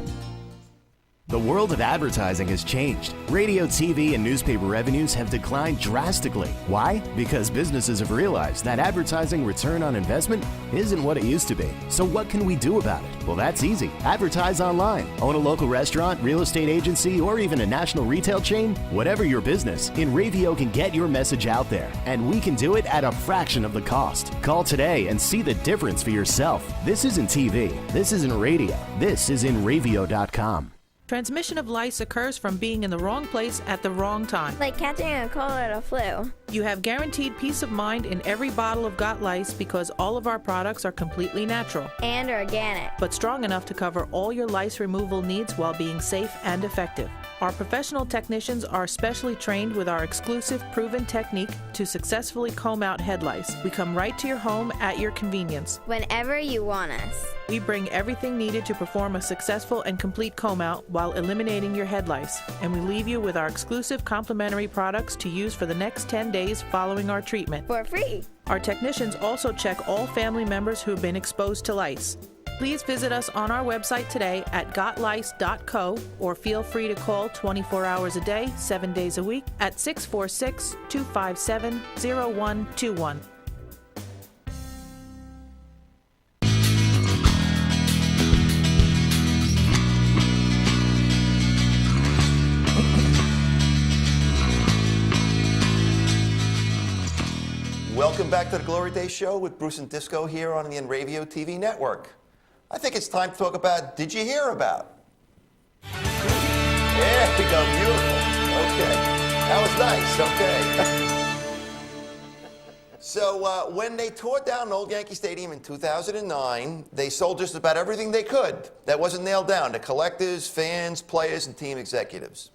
The world of advertising has changed. Radio, TV, and newspaper revenues have declined drastically. Why? Because businesses have realized that advertising return on investment isn't what it used to be. So what can we do about it? Well, that's easy. Advertise online. Own a local restaurant, real estate agency, or even a national retail chain? Whatever your business, InRavio can get your message out there. And we can do it at a fraction of the cost. Call today and see the difference for yourself. This isn't TV. This isn't radio. This is InRavio.com. Transmission of lice occurs from being in the wrong place at the wrong time. Like catching a cold or a flu. You have guaranteed peace of mind in every bottle of Got Lice because all of our products are completely natural. And organic. But strong enough to cover all your lice removal needs while being safe and effective. Our professional technicians are specially trained with our exclusive proven technique to successfully comb out head lice. We come right to your home at your convenience. Whenever you want us. We bring everything needed to perform a successful and complete comb out while eliminating your head lice. And we leave you with our exclusive complimentary products to use for the next 10 days following our treatment. For free. Our technicians also check all family members who have been exposed to lice. Please visit us on our website today at gotlice.co or feel free to call 24 hours a day, 7 days a week at 646-257-0121. Welcome back to the Glory Day Show with Bruce and Disco here on the Radio TV network. I think it's time to talk about Did You Hear About? There we go, beautiful. Okay, that was nice, okay. So when they tore down Old Yankee Stadium in 2009, they sold just about everything they could that wasn't nailed down to collectors, fans, players, and team executives.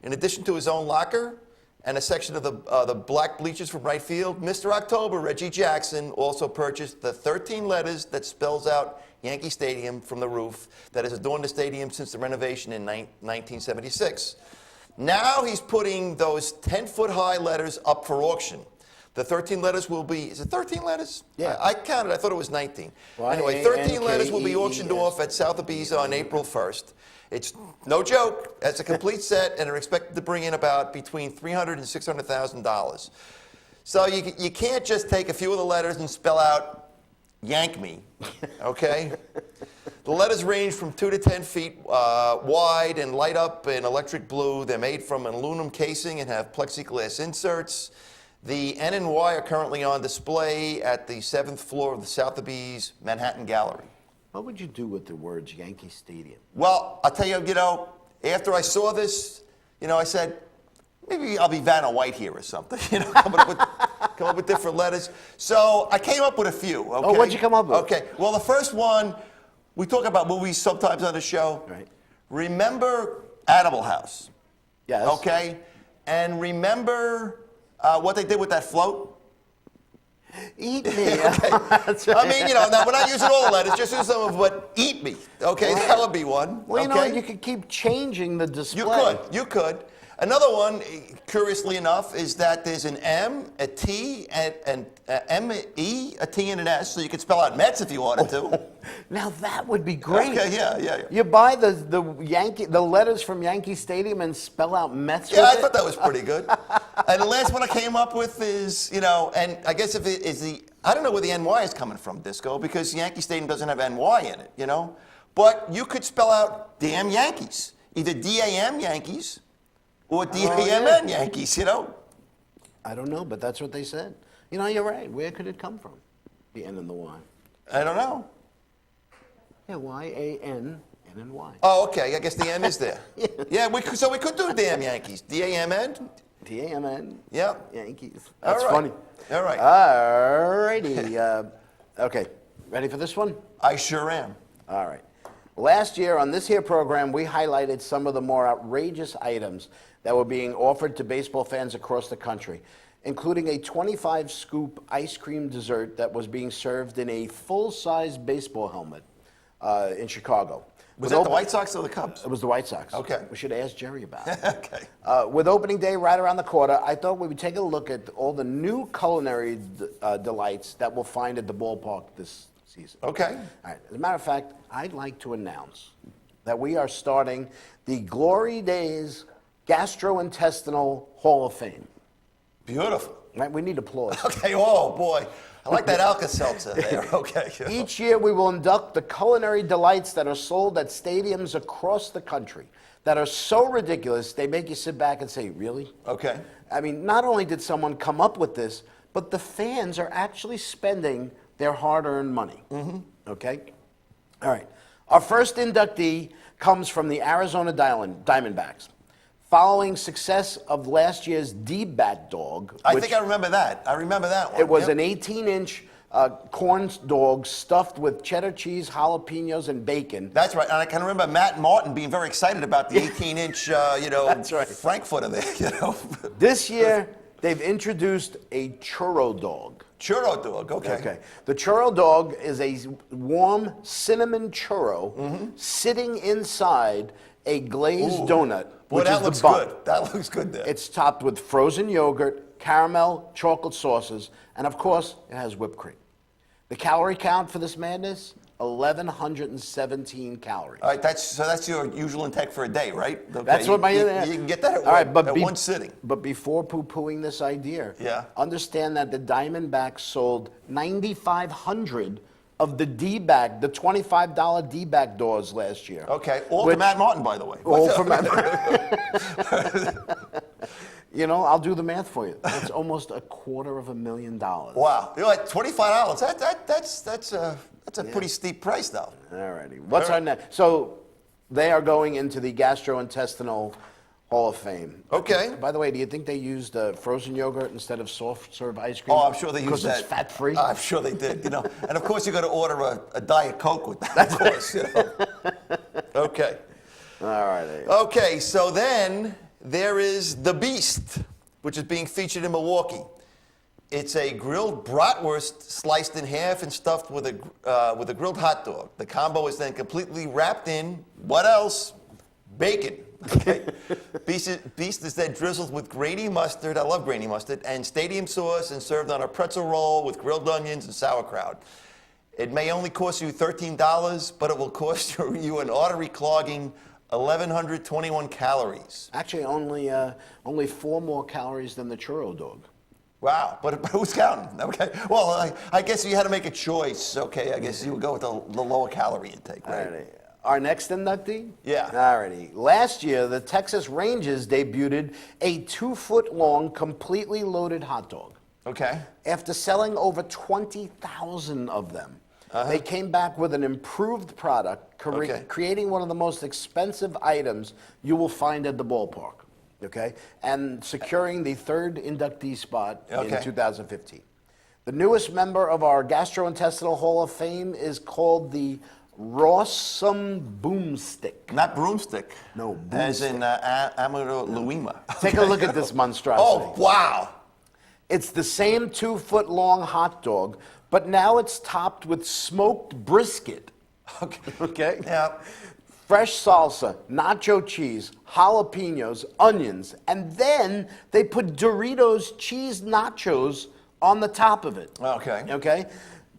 In addition to his own locker and a section of the black bleachers from right field, Mr. October, Reggie Jackson, also purchased the 13 letters that spells out Yankee Stadium from the roof that has adorned the stadium since the renovation in 1976. Now he's putting those 10-foot high letters up for auction. The 13 letters will be, is it 13 letters? Yeah. I counted, I thought it was 19. Anyway, 13 letters will be auctioned off at Sotheby's on April 1st. It's no joke. That's a complete set, and are expected to bring in about between $300,000 and $600,000. So you can't just take a few of the letters and spell out Yank Me, okay? The letters range from 2 to 10 feet wide and light up in electric blue. They're made from an aluminum casing and have plexiglass inserts. The N and Y are currently on display at the 7th floor of the Sotheby's Manhattan Gallery. What would you do with the words Yankee Stadium? Well, I'll tell you, after I saw this, I said, maybe I'll be Vanna White here or something, come up with different letters. So I came up with a few, okay? Oh, what'd you come up with? Okay, well, the first one, we talk about movies sometimes on the show. Right. Remember Animal House? Yes. Okay, and remember what they did with that float? Eat me. Okay. That's right. I mean, now we're not using all the letters, just use some of what eat me. Okay, that would be one. Well, you know okay? what? You could keep changing the display. You could. Another one, curiously enough, is that there's an M, a T, and M-E, a T, and an S, so you could spell out Mets if you wanted to. Now that would be great. Okay, yeah. You buy the letters from Yankee Stadium and spell out Mets Yeah, with I it? thought that was pretty good. And the last one I came up with is, and I guess if it is I don't know where the NY is coming from, Disco, because Yankee Stadium doesn't have NY in it, But you could spell out damn Yankees, either D-A-M Yankees or D-A-M-N Yankees, I don't know, but that's what they said. You're right. Where could it come from? The N and the Y. I don't know. Yeah, Y-A-N, N and Y. Oh, okay. I guess the N is there. Yeah, so we could do damn Yankees. D-A-M-N? D-A-M-N. Yeah. Yankees. All That's right. funny. All right. All righty. Okay. Ready for this one? I sure am. All right. Last year on this here program, we highlighted some of the more outrageous items that were being offered to baseball fans across the country, including a 25-scoop ice cream dessert that was being served in a full-size baseball helmet in Chicago. Was that the White Sox or the Cubs? It was the White Sox. Okay. We should ask Jerry about it. Okay. With opening day right around the corner, I thought we would take a look at all the new culinary delights that we'll find at the ballpark this season. Okay. All right. As a matter of fact, I'd like to announce that we are starting the Glory Days Gastrointestinal Hall of Fame. Beautiful. Right? We need applause. Okay, oh boy. I like that Alka-Seltzer there. Okay. Each year we will induct the culinary delights that are sold at stadiums across the country that are so ridiculous they make you sit back and say, really? Okay. I mean, not only did someone come up with this, but the fans are actually spending their hard-earned money. Mm-hmm. Okay? All right. Our first inductee comes from the Arizona Diamondbacks. Following success of last year's D-Bat dog. I think I remember that. I remember that one. It was an 18-inch corn dog stuffed with cheddar cheese, jalapenos, and bacon. That's right. And I can remember Matt and Martin being very excited about the 18-inch, That's right. Frankfurter there, This year, they've introduced a churro dog. Churro dog, okay. The churro dog is a warm cinnamon churro sitting inside a glazed donut. Boy, which that is looks the bun. good. That looks good there. It's topped with frozen yogurt, caramel, chocolate sauces, and of course, it has whipped cream. The calorie count for this madness, 1,117 calories. All right, that's your usual intake for a day, right? Okay, That's what you can get that at one sitting. But before poo-pooing this idea, Yeah. understand that the Diamondbacks sold 9,500 of the D-bag, the $25 D-bag doors last year. Okay, all to Matt Martin, by the way. All for Matt Martin. You know, I'll do the math for you. That's almost $250,000. Wow, you're like $25. That's a pretty steep price, though. All righty. What's our next? So they are going into the Gastrointestinal Hall of Fame. Okay. By the way, do you think they used frozen yogurt instead of soft serve ice cream? Oh, I'm sure they used that. Because it's fat free. I'm sure they did. You know, and of course you got to order a Diet Coke with that. Of course. You know. Okay. All righty. Okay. So then there is the Beast, which is being featured in Milwaukee. It's a grilled bratwurst sliced in half and stuffed with a grilled hot dog. The combo is then completely wrapped in what else? Bacon. Okay. Beast is then drizzled with grainy mustard. I love grainy mustard and stadium sauce and served on a pretzel roll with grilled onions and sauerkraut. It may only cost you $13, but it will cost you an artery-clogging 1,121 calories. Actually, only 4 more calories than the churro dog. Wow, but who's counting? Okay, well, I guess you had to make a choice. Okay, I guess you would go with the lower calorie intake, right? Alrighty. Our next inductee? Yeah. Alrighty. Last year, the Texas Rangers debuted a 2-foot-long, completely loaded hot dog. Okay. After selling over 20,000 of them, they came back with an improved product, creating one of the most expensive items you will find at the ballpark. Okay, and securing the 3rd inductee spot in 2015. The newest member of our Gastrointestinal Hall of Fame is called the Rawsome Boomstick. Not broomstick. No, boomstick. As in Amaruima. Take a look at this monstrosity. Oh, wow. It's the same 2-foot-long hot dog, but now it's topped with smoked brisket. Okay? Yeah. Fresh salsa, nacho cheese, jalapenos, onions, and then they put Doritos cheese nachos on the top of it. Okay. Okay?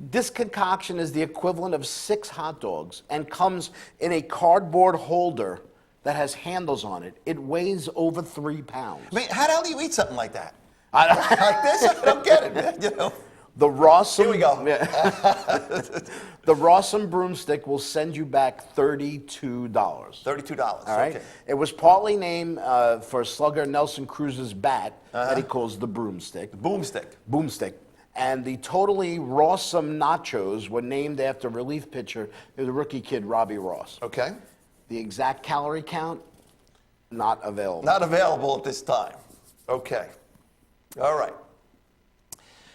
This concoction is the equivalent of 6 hot dogs and comes in a cardboard holder that has handles on it. It weighs over 3 pounds. I mean, how the hell do you eat something like that? Like this? I don't get it, man. You know? The Rawsome, Here we go. The Rawsome Broomstick will send you back $32. $32. All right. Okay. It was partly named for slugger Nelson Cruz's bat that he calls the broomstick. Boomstick. Boomstick. And the totally Rawsome nachos were named after relief pitcher, the rookie kid Robbie Ross. Okay. The exact calorie count, not available. Not available at this time. Okay. All right.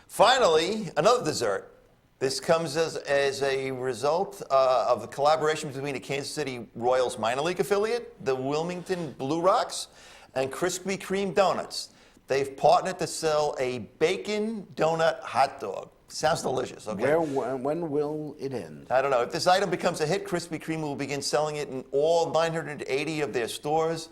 Finally, another dessert. This comes as a result of the collaboration between the Kansas City Royals minor league affiliate, the Wilmington Blue Rocks, and Krispy Kreme Donuts. They've partnered to sell a bacon donut hot dog. Sounds delicious, okay? When will it end? I don't know. If this item becomes a hit, Krispy Kreme will begin selling it in all 980 of their stores.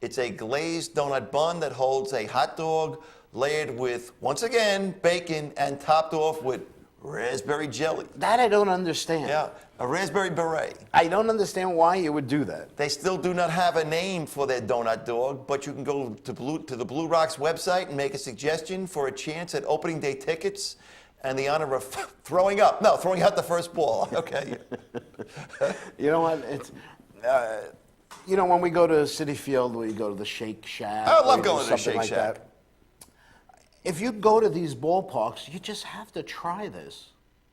It's a glazed donut bun that holds a hot dog layered with, once again, bacon and topped off with raspberry jelly. That I don't understand. Yeah, a raspberry beret. I don't understand why you would do that. They still do not have a name for their donut dog, but you can go to the Blue Rocks website and make a suggestion for a chance at opening day tickets and the honor of throwing out the first ball. Okay. You know what? It's, you know, when we go to Citi Field, we go to the Shake Shack. I love or going to the something Shake like Shack. that. If you go to these ballparks, you just have to try this.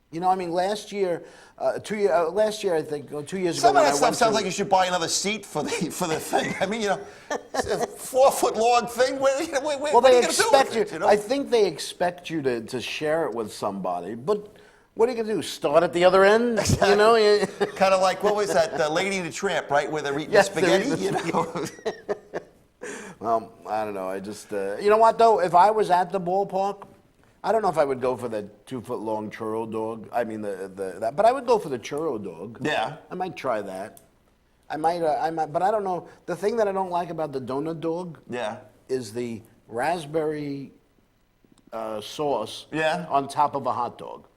You know, I mean, last year, I think, 2 years ago. Some of that stuff sounds like you should buy another seat for the thing. I mean, you know, it's a 4-foot-long thing. Well, Well, what are they you going to do expect with you. it, you know? I think they expect you to share it with somebody. But what are you going to do? Start at the other end? Exactly. You know? Kind of like, what was that, Lady and the Tramp, right, where they're eating Yes, spaghetti? they're eating You know? Well, I don't know. I just, you know what though? If I was at the ballpark, I don't know if I would go for the 2-foot-long churro dog. I mean, but I would go for the churro dog. Yeah. I might try that. I might, but I don't know. The thing that I don't like about the donut dog Yeah. is the raspberry sauce Yeah. on top of a hot dog.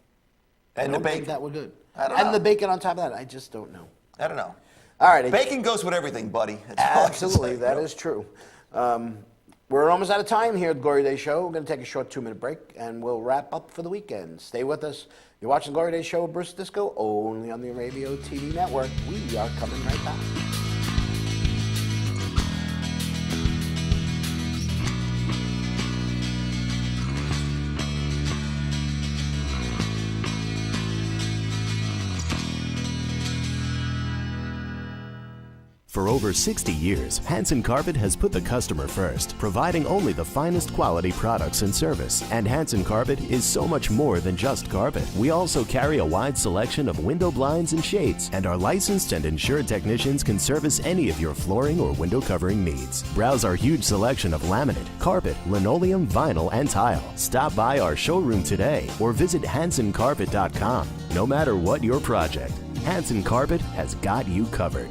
And I the don't bacon. think that would good. I don't And know. the bacon on top of that, I just don't know. I don't know. All right. Bacon goes with everything, buddy. That's all I can Absolutely, say, that you know. is true. We're almost out of time here at the Glory Days Show. We're going to take a short 2-minute break, and we'll wrap up for the weekend. Stay with us. You're watching the Glory Days Show with Bruce Disco, only on the Radio TV Network. We are coming right back. For over 60 years, Hanson Carpet has put the customer first, providing only the finest quality products and service. And Hanson Carpet is so much more than just carpet. We also carry a wide selection of window blinds and shades, and our licensed and insured technicians can service any of your flooring or window covering needs. Browse our huge selection of laminate, carpet, linoleum, vinyl, and tile. Stop by our showroom today or visit hansoncarpet.com. No matter what your project, Hanson Carpet has got you covered.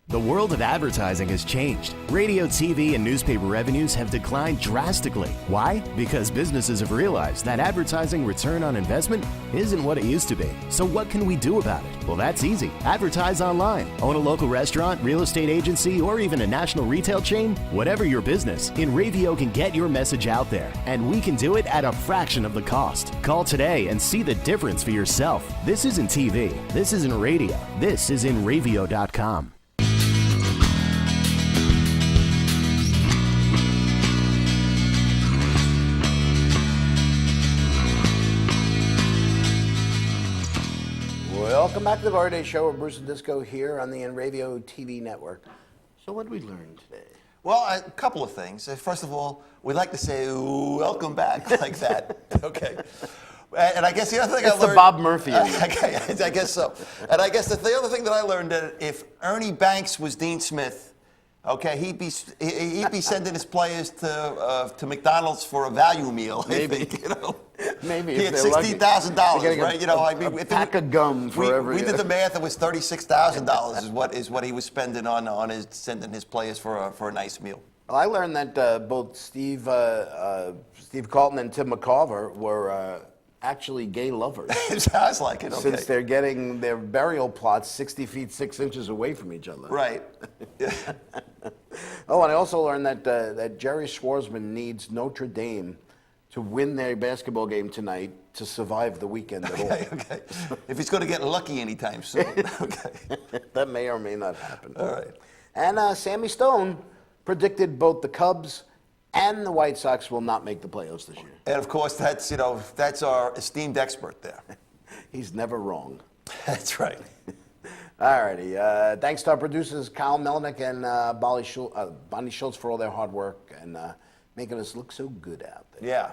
The world of advertising has changed. Radio, TV, and newspaper revenues have declined drastically. Why? Because businesses have realized that advertising return on investment isn't what it used to be. So what can we do about it? Well, that's easy. Advertise online. Own a local restaurant, real estate agency, or even a national retail chain? Whatever your business, InRavio can get your message out there, and we can do it at a fraction of the cost. Call today and see the difference for yourself. This isn't TV. This isn't radio. This is InRavio.com. Welcome back to the Glory Days Show with Bruce and Disco here on the Radio TV Network. So what did we learn today? Well, a couple of things. First of all, we like to say welcome back like that. Okay. And I guess the other thing I It's learned... the Bob Murphy. Okay, I guess so. And I guess the other thing that I learned that if Ernie Banks was Dean Smith, okay, he'd be sending his players to McDonald's for a value meal. Maybe. I think, you know. Maybe He if had they're lucky. $16,000, They're getting right? You know, I mean, a pack of gum for every. we did the math. It was $36,000 is what he was spending on his sending his players for a nice meal. Well, I learned that both Steve Carlton and Tim McCarver were actually gay lovers. It sounds like it. Okay. Since they're getting their burial plots 60 feet 6 inches away from each other. Right. Oh, and I also learned that Jerry Schwartzman needs Notre Dame to win their basketball game tonight to survive the weekend at all. Okay. If he's going to get lucky anytime soon. Okay. That may or may not happen. All right. And Sammy Stone predicted both the Cubs and the White Sox will not make the playoffs this year. And of course, that's our esteemed expert there. He's never wrong. That's right. All righty. Thanks to our producers, Kyle Melnick and Bonnie Schultz for all their hard work and making us look so good out there. Yeah.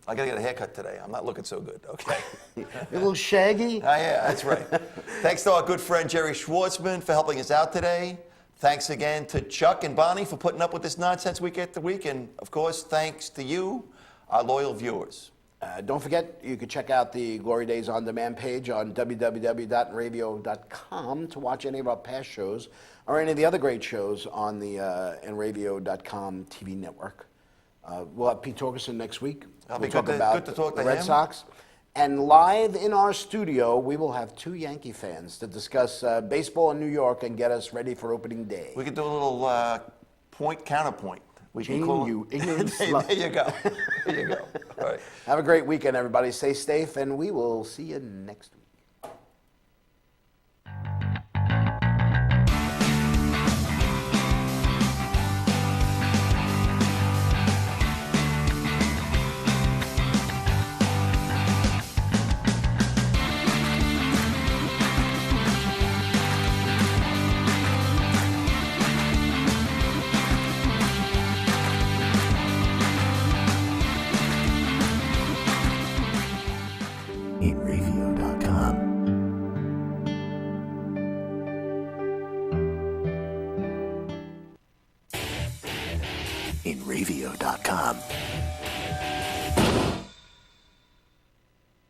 I got to get a haircut today. I'm not looking so good. Okay. A little shaggy? Yeah, that's right. Thanks to our good friend Jerry Schwartzman for helping us out today. Thanks again to Chuck and Bonnie for putting up with this nonsense week after week. And, of course, thanks to you, our loyal viewers. Don't forget, you can check out the Glory Days On Demand page on www.nradio.com to watch any of our past shows or any of the other great shows on the nradio.com TV network. We'll have Pete Torgerson next week. That'll be We'll good talk about to talk the to Red him. Sox. And live in our studio, we will have two Yankee fans to discuss baseball in New York and get us ready for opening day. We could do a little point counterpoint. We can Gene, call you ignorant there, slut. there you go. There you go. All right. Have a great weekend, everybody. Stay safe, and we will see you next week. InReview.com. InReview.com.